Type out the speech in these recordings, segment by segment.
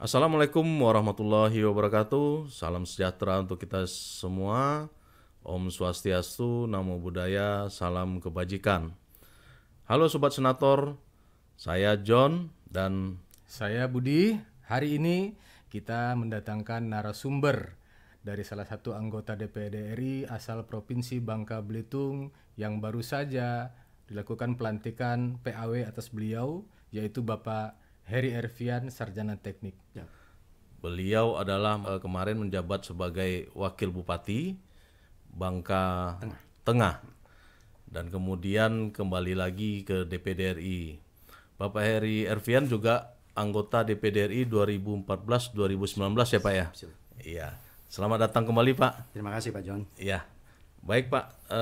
Assalamualaikum warahmatullahi wabarakatuh. Salam sejahtera untuk kita semua. Om Swastiastu, Namo Buddhaya, salam kebajikan. Halo Sobat Senator, saya John dan Saya Budi. Hari ini kita mendatangkan narasumber dari salah satu anggota DPD RI asal Provinsi Bangka Belitung yang baru saja dilakukan pelantikan PAW atas beliau, yaitu Bapak Heri Ervian, Sarjana Teknik. beliau adalah kemarin menjabat sebagai Wakil Bupati Bangka Tengah dan kemudian kembali lagi ke DPD RI. Bapak Heri Ervian juga anggota DPD RI 2014-2019 ya Pak ya? Iya. Selamat datang kembali Pak. Terima kasih Pak John. Iya. Baik Pak,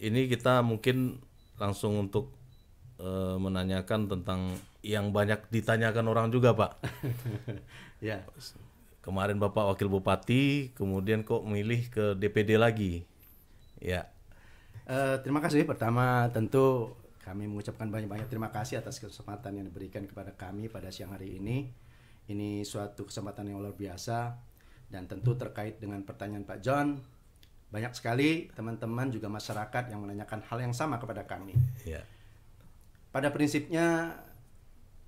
ini kita mungkin langsung untuk menanyakan tentang yang banyak ditanyakan orang juga Pak. Ya, Kemarin Bapak Wakil Bupati, kemudian kok milih ke DPD lagi? Ya. terima kasih. Pertama tentu kami mengucapkan banyak-banyak terima kasih atas kesempatan yang diberikan kepada kami pada siang hari ini. Ini suatu kesempatan yang luar biasa dan tentu terkait dengan pertanyaan Pak John. Banyak sekali teman-teman juga masyarakat yang menanyakan hal yang sama kepada kami. Ya. Pada prinsipnya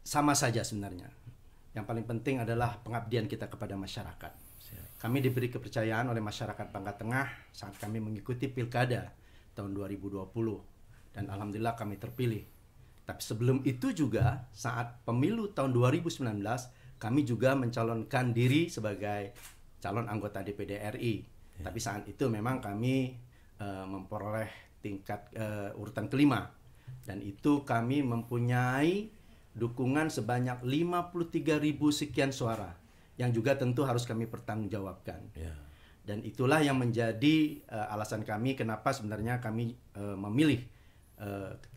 sama saja sebenarnya. Yang paling penting adalah pengabdian kita kepada masyarakat. Kami diberi kepercayaan oleh masyarakat Bangka Tengah saat kami mengikuti pilkada tahun 2020 dan alhamdulillah kami terpilih. Tapi sebelum itu juga saat pemilu tahun 2019 kami juga mencalonkan diri sebagai calon anggota DPD RI. Tapi saat itu memang kami memperoleh tingkat urutan kelima dan itu kami mempunyai dukungan sebanyak 53.000 sekian suara yang juga tentu harus kami pertanggungjawabkan. Ya. Dan itulah yang menjadi alasan kami kenapa sebenarnya kami memilih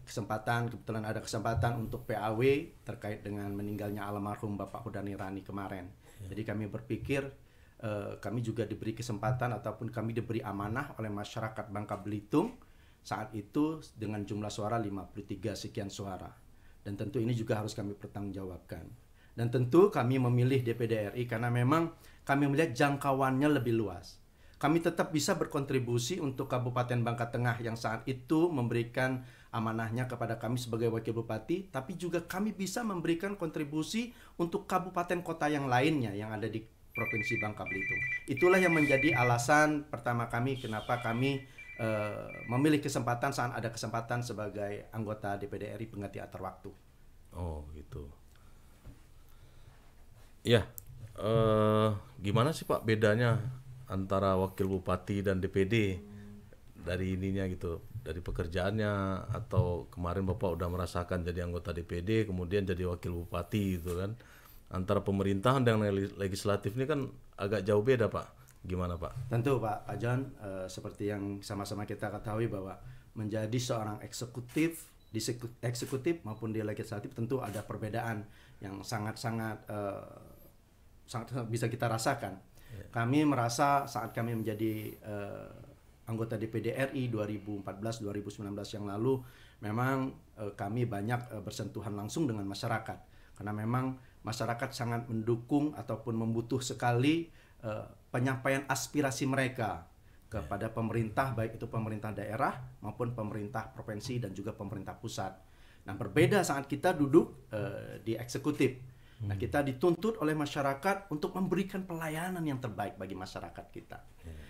kebetulan ada kesempatan untuk PAW terkait dengan meninggalnya almarhum Bapak Hudani Rani kemarin. Jadi kami berpikir kami juga diberi kesempatan ataupun kami diberi amanah oleh masyarakat Bangka Belitung saat itu dengan jumlah suara 53 sekian suara. Dan tentu ini juga harus kami pertanggungjawabkan. Dan tentu kami memilih DPD RI karena memang kami melihat jangkauannya lebih luas. Kami tetap bisa berkontribusi untuk Kabupaten Bangka Tengah yang saat itu memberikan amanahnya kepada kami sebagai Wakil Bupati, tapi juga kami bisa memberikan kontribusi untuk kabupaten kota yang lainnya yang ada di Provinsi Bangka Belitung. Itulah yang menjadi alasan pertama kami kenapa kami memilih kesempatan saat ada kesempatan sebagai anggota DPD RI pengganti antar waktu. Oh gitu. Ya, gimana sih Pak bedanya antara Wakil Bupati dan DPD dari ininya gitu, dari pekerjaannya atau kemarin Bapak udah merasakan jadi anggota DPD kemudian jadi Wakil Bupati gitu kan? Antara pemerintahan dan legislatif ini kan agak jauh beda Pak. Gimana Pak? Tentu Pak John, seperti yang sama-sama kita ketahui bahwa menjadi seorang eksekutif di eksekutif maupun di legislatif tentu ada perbedaan yang sangat-sangat bisa kita rasakan. Kami merasa saat kami menjadi anggota DPD RI 2014-2019 yang lalu memang kami banyak bersentuhan langsung dengan masyarakat karena memang masyarakat sangat mendukung ataupun membutuh sekali penyampaian aspirasi mereka kepada pemerintah, baik itu pemerintah daerah maupun pemerintah provinsi dan juga pemerintah pusat. Nah, berbeda saat kita duduk di eksekutif. Nah, kita dituntut oleh masyarakat untuk memberikan pelayanan yang terbaik bagi masyarakat kita.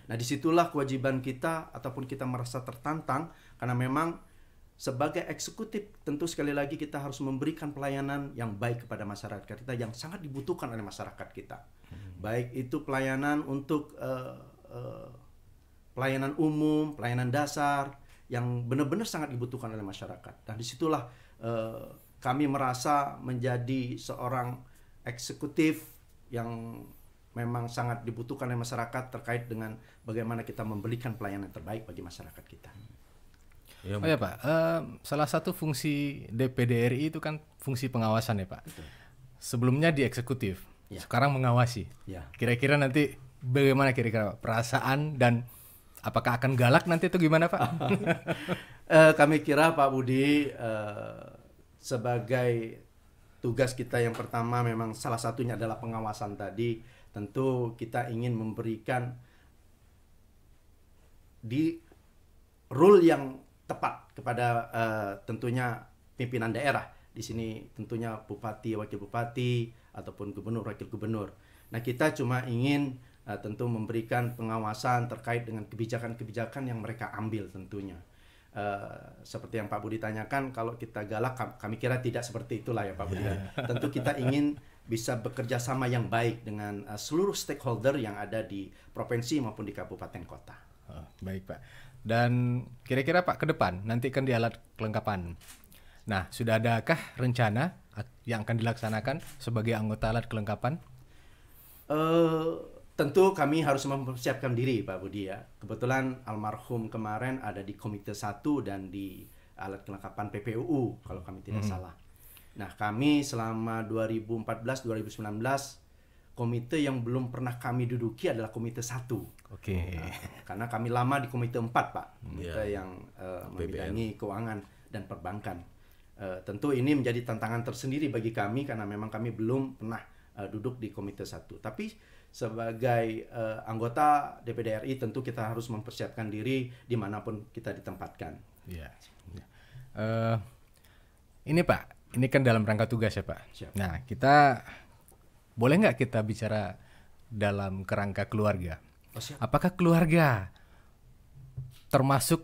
Nah, disitulah kewajiban kita ataupun kita merasa tertantang karena memang sebagai eksekutif tentu sekali lagi kita harus memberikan pelayanan yang baik kepada masyarakat kita yang sangat dibutuhkan oleh masyarakat kita. Baik itu pelayanan untuk pelayanan umum, pelayanan dasar yang benar-benar sangat dibutuhkan oleh masyarakat. Dan disitulah kami merasa menjadi seorang eksekutif yang memang sangat dibutuhkan oleh masyarakat terkait dengan bagaimana kita memberikan pelayanan terbaik bagi masyarakat kita. Oh ya Pak, salah satu fungsi DPD RI itu kan fungsi pengawasan ya Pak. Betul. Sebelumnya di eksekutif, Ya. sekarang mengawasi. Ya. Kira-kira nanti bagaimana kira-kira perasaan dan apakah akan galak nanti itu gimana Pak? Kami kira Pak Budi sebagai tugas kita yang pertama memang salah satunya adalah pengawasan tadi. Tentu kita ingin memberikan di role yang tepat kepada tentunya pimpinan daerah. Di sini tentunya bupati, wakil bupati, ataupun gubernur, wakil gubernur. Nah, kita cuma ingin tentu memberikan pengawasan terkait dengan kebijakan-kebijakan yang mereka ambil tentunya. Seperti yang Pak Budi tanyakan, kalau kita galak, kami kira tidak seperti itulah ya Pak Budi. Tentu kita ingin bisa bekerja sama yang baik dengan seluruh stakeholder yang ada di provinsi maupun di kabupaten kota. Oh, baik Pak. Dan kira-kira Pak ke depan nanti kan di alat kelengkapan. Nah, sudah adakah rencana yang akan dilaksanakan sebagai anggota alat kelengkapan? Tentu kami harus mempersiapkan diri Pak Budi ya. Kebetulan almarhum kemarin ada di Komite 1 dan di alat kelengkapan PPUU kalau kami tidak salah. Nah, kami selama 2014-2019 komite yang belum pernah kami duduki adalah Komite 1. Oke. Karena kami lama di Komite 4 Pak. Komite yang membidangi keuangan dan perbankan. Tentu ini menjadi tantangan tersendiri bagi kami karena memang kami belum pernah duduk di Komite 1. Tapi sebagai anggota DPD RI tentu kita harus mempersiapkan diri dimanapun kita ditempatkan. Iya. Ini Pak, ini kan dalam rangka tugas ya Pak. Siap. Nah, kita boleh nggak kita bicara dalam kerangka keluarga? Oh, siap. Apakah keluarga termasuk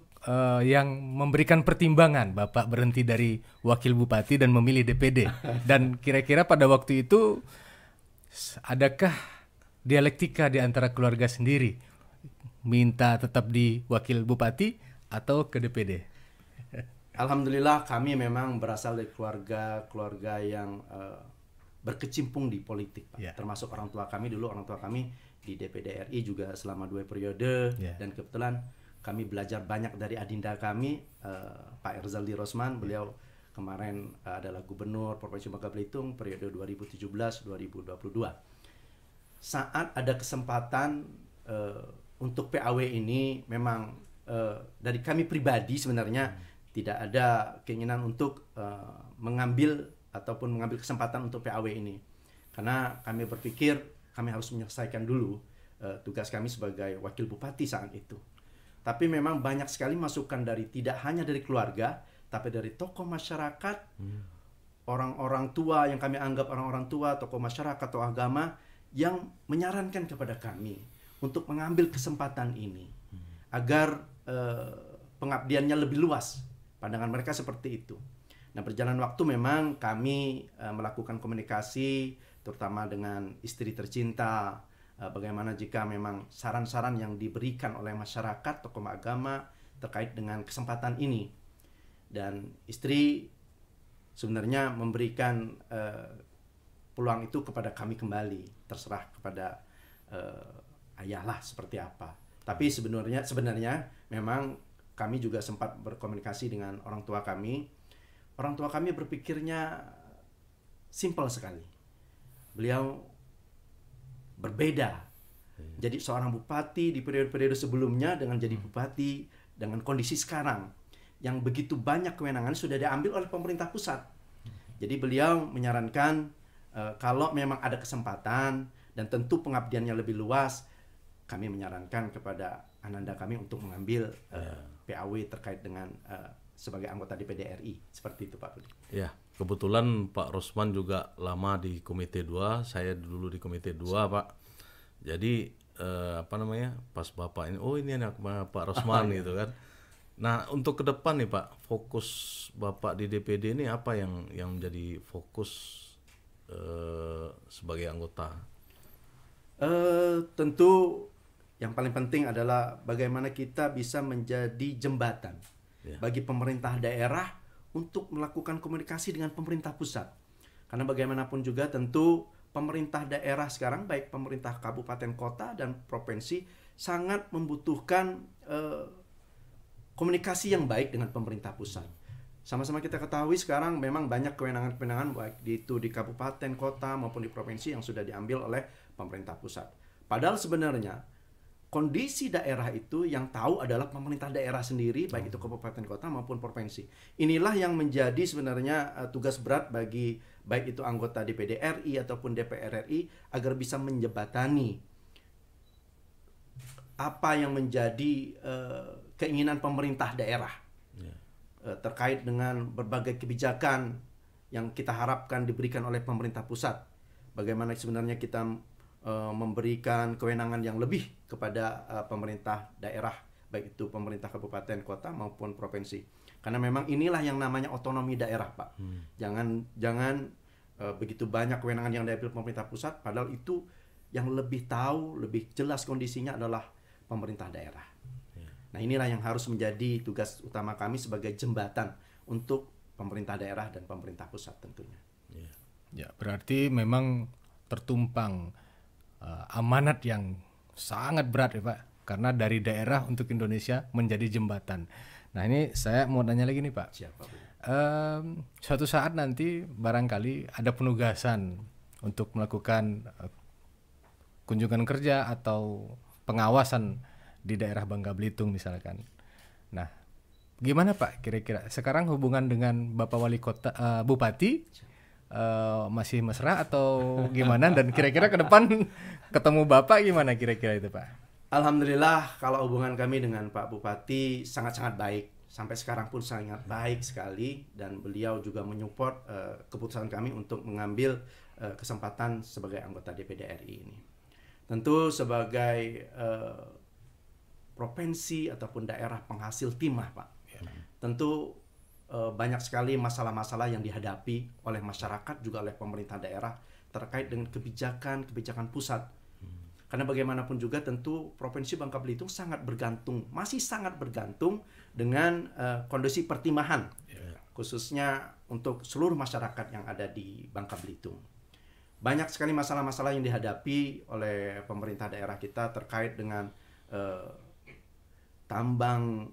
yang memberikan pertimbangan Bapak berhenti dari wakil bupati dan memilih DPD? Dan kira-kira pada waktu itu adakah dialektika di antara keluarga sendiri, minta tetap di wakil bupati atau ke DPD? Alhamdulillah kami memang berasal dari keluarga yang berkecimpung di politik Pak. Yeah. Termasuk orang tua kami di DPD RI juga selama 2 periode. Yeah. Dan kebetulan kami belajar banyak dari adinda kami, Pak Erzaldi Rosman. Beliau kemarin adalah gubernur Provinsi Bangka Belitung periode 2017-2022. Saat ada kesempatan untuk PAW ini memang dari kami pribadi sebenarnya tidak ada keinginan untuk mengambil kesempatan untuk PAW ini. Karena kami berpikir kami harus menyelesaikan dulu tugas kami sebagai wakil bupati saat itu. Tapi memang banyak sekali masukan tidak hanya dari keluarga, tapi dari tokoh masyarakat, orang-orang tua yang kami anggap orang-orang tua, tokoh masyarakat, tokoh agama, yang menyarankan kepada kami untuk mengambil kesempatan ini agar pengabdiannya lebih luas. Pandangan mereka seperti itu. Nah, berjalan waktu memang kami melakukan komunikasi terutama dengan istri tercinta, bagaimana jika memang saran-saran yang diberikan oleh masyarakat, tokoh agama terkait dengan kesempatan ini. Dan istri sebenarnya memberikan peluang itu kepada kami kembali, terserah kepada ayahlah seperti apa. Tapi sebenarnya memang kami juga sempat berkomunikasi dengan orang tua kami. Orang tua kami berpikirnya simpel sekali. Beliau berbeda. Jadi seorang bupati di periode-periode sebelumnya dengan jadi bupati dengan kondisi sekarang yang begitu banyak kewenangan sudah diambil oleh pemerintah pusat. Jadi beliau menyarankan kalau memang ada kesempatan dan tentu pengabdiannya lebih luas, kami menyarankan kepada ananda kami untuk mengambil PAW terkait dengan sebagai anggota DPD RI. Seperti itu Pak Budi. Ya, kebetulan Pak Rosman juga lama di Komite 2, saya dulu di Komite 2 Pak. Jadi pas Bapak ini, ini anak Pak Rosman gitu kan. Nah, untuk ke depan nih Pak, fokus Bapak di DPD ini apa yang menjadi fokus sebagai anggota? Tentu yang paling penting adalah bagaimana kita bisa menjadi jembatan bagi pemerintah daerah untuk melakukan komunikasi dengan pemerintah pusat. Karena bagaimanapun juga tentu pemerintah daerah sekarang, baik pemerintah kabupaten, kota, dan provinsi sangat membutuhkan komunikasi yang baik dengan pemerintah pusat. Sama-sama kita ketahui sekarang memang banyak kewenangan-kewenangan baik itu di kabupaten, kota maupun di provinsi yang sudah diambil oleh pemerintah pusat. Padahal sebenarnya kondisi daerah itu yang tahu adalah pemerintah daerah sendiri, baik itu kabupaten, kota maupun provinsi. Inilah yang menjadi sebenarnya tugas berat bagi baik itu anggota DPD RI ataupun DPR RI, agar bisa menjembatani apa yang menjadi keinginan pemerintah daerah terkait dengan berbagai kebijakan yang kita harapkan diberikan oleh pemerintah pusat. Bagaimana sebenarnya kita memberikan kewenangan yang lebih kepada pemerintah daerah, baik itu pemerintah kabupaten, kota maupun provinsi. Karena memang inilah yang namanya otonomi daerah, Pak. Jangan begitu banyak kewenangan yang diambil pemerintah pusat, padahal itu yang lebih tahu, lebih jelas kondisinya adalah pemerintah daerah. Nah, inilah yang harus menjadi tugas utama kami sebagai jembatan untuk pemerintah daerah dan pemerintah pusat tentunya. Ya, berarti memang tertumpang amanat yang sangat berat ya Pak, karena dari daerah untuk Indonesia menjadi jembatan. Nah, ini saya mau tanya lagi nih Pak. Siapa, Bu? Suatu saat nanti barangkali ada penugasan untuk melakukan kunjungan kerja atau pengawasan di daerah Bangka Belitung misalkan. Nah, gimana Pak kira-kira sekarang hubungan dengan Bapak Wali Kota, Bupati? Masih mesra atau gimana, dan kira-kira ke depan ketemu Bapak gimana kira-kira itu Pak? Alhamdulillah kalau hubungan kami dengan Pak Bupati sangat-sangat baik. Sampai sekarang pun sangat baik sekali, dan beliau juga menyupport keputusan kami untuk mengambil kesempatan sebagai anggota DPD RI ini. Tentu sebagai provinsi ataupun daerah penghasil timah Pak, tentu banyak sekali masalah-masalah yang dihadapi oleh masyarakat juga oleh pemerintah daerah terkait dengan kebijakan pusat. Karena bagaimanapun juga tentu Provinsi Bangka Belitung masih sangat bergantung dengan kondisi pertimahan, khususnya untuk seluruh masyarakat yang ada di Bangka Belitung. Banyak sekali masalah-masalah yang dihadapi oleh pemerintah daerah kita terkait dengan tambang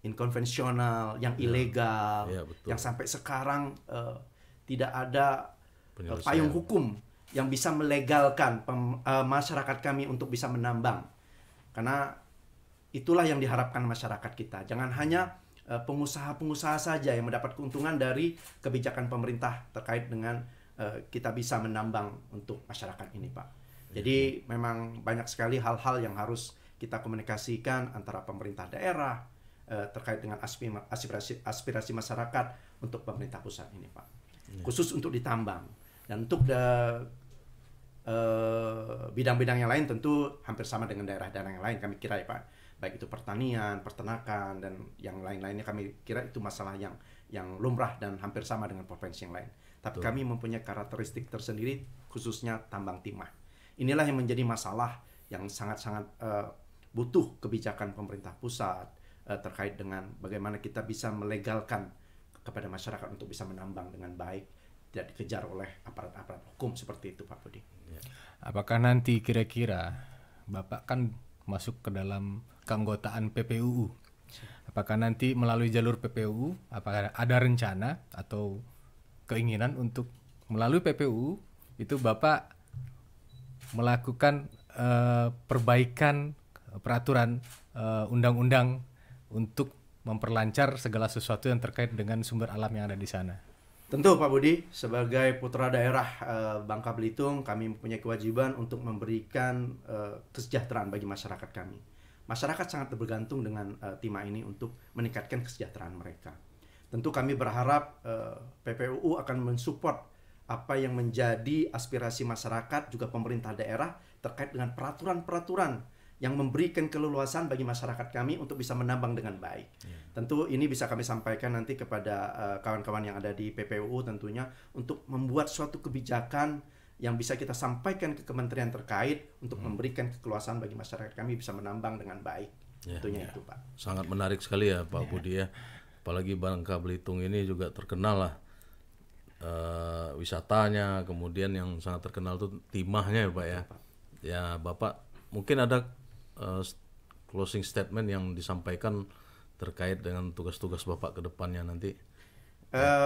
inkonvensional, yang ilegal, yang sampai sekarang tidak ada payung hukum yang bisa melegalkan masyarakat kami untuk bisa menambang. Karena itulah yang diharapkan masyarakat kita. Jangan hanya pengusaha-pengusaha saja yang mendapat keuntungan dari kebijakan pemerintah terkait dengan kita bisa menambang untuk masyarakat ini, Pak. Jadi memang banyak sekali hal-hal yang harus kita komunikasikan antara pemerintah daerah terkait dengan aspirasi masyarakat untuk pemerintah pusat ini, Pak. Khusus untuk ditambang. Dan untuk bidang-bidang yang lain tentu hampir sama dengan daerah-daerah yang lain kami kira ya Pak. Baik itu pertanian, peternakan, dan yang lain-lainnya kami kira itu masalah yang lumrah dan hampir sama dengan provinsi yang lain. Tapi kami mempunyai karakteristik tersendiri khususnya tambang timah. Inilah yang menjadi masalah yang sangat-sangat butuh kebijakan pemerintah pusat terkait dengan bagaimana kita bisa melegalkan kepada masyarakat untuk bisa menambang dengan baik, tidak dikejar oleh aparat-aparat hukum seperti itu Pak Budi. Apakah nanti kira-kira Bapak kan masuk ke dalam keanggotaan PPUU, apakah nanti melalui jalur PPUU, apakah ada rencana atau keinginan untuk melalui PPUU itu Bapak melakukan perbaikan peraturan undang-undang untuk memperlancar segala sesuatu yang terkait dengan sumber alam yang ada di sana? Tentu Pak Budi, sebagai putra daerah Bangka Belitung, kami mempunyai kewajiban untuk memberikan kesejahteraan bagi masyarakat kami. Masyarakat sangat bergantung dengan timah ini untuk meningkatkan kesejahteraan mereka. Tentu kami berharap PPUU akan mensupport apa yang menjadi aspirasi masyarakat juga pemerintah daerah terkait dengan peraturan-peraturan yang memberikan keleluasan bagi masyarakat kami untuk bisa menambang dengan baik. Tentu ini bisa kami sampaikan nanti kepada kawan-kawan yang ada di PPUU tentunya untuk membuat suatu kebijakan yang bisa kita sampaikan ke kementerian terkait untuk memberikan keleluasan bagi masyarakat kami bisa menambang dengan baik. Tentunya itu Pak. Sangat menarik sekali ya Pak Budi ya. Apalagi Bangka Belitung ini juga terkenal lah wisatanya, kemudian yang sangat terkenal tuh timahnya ya Pak ya. Ya Bapak mungkin ada closing statement yang disampaikan terkait dengan tugas-tugas Bapak ke depannya nanti.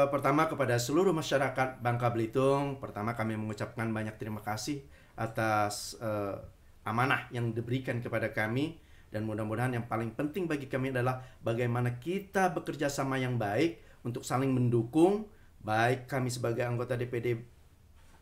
Pertama kepada seluruh masyarakat Bangka Belitung, pertama kami mengucapkan banyak terima kasih atas amanah yang diberikan kepada kami, dan mudah-mudahan yang paling penting bagi kami adalah bagaimana kita bekerja sama yang baik untuk saling mendukung, baik kami sebagai anggota DPD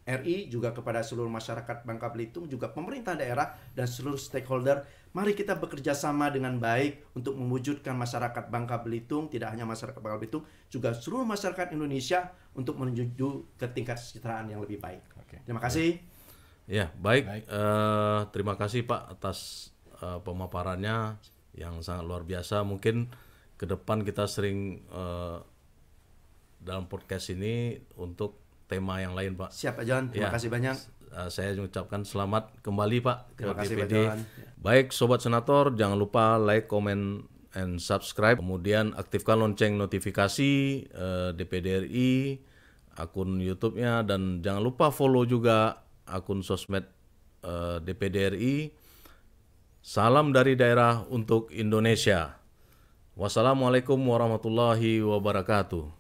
RI, juga kepada seluruh masyarakat Bangka Belitung, juga pemerintah daerah dan seluruh stakeholder. Mari kita bekerja sama dengan baik untuk mewujudkan masyarakat Bangka Belitung, tidak hanya masyarakat Bangka Belitung, juga seluruh masyarakat Indonesia untuk menuju ke tingkat kesejahteraan yang lebih baik. Terima kasih. Ya, baik. Terima kasih Pak atas pemaparannya yang sangat luar biasa. Mungkin ke depan kita sering dalam podcast ini untuk tema yang lain, Pak. Siap, Pak John. Terima kasih banyak. Saya mengucapkan selamat kembali, Pak, ke Terima kasih, DPD. Pak John. Baik, Sobat Senator, jangan lupa like, comment, and subscribe. Kemudian aktifkan lonceng notifikasi DPD RI, akun YouTube-nya, dan jangan lupa follow juga akun sosmed DPD RI. Salam dari daerah untuk Indonesia. Wassalamualaikum warahmatullahi wabarakatuh.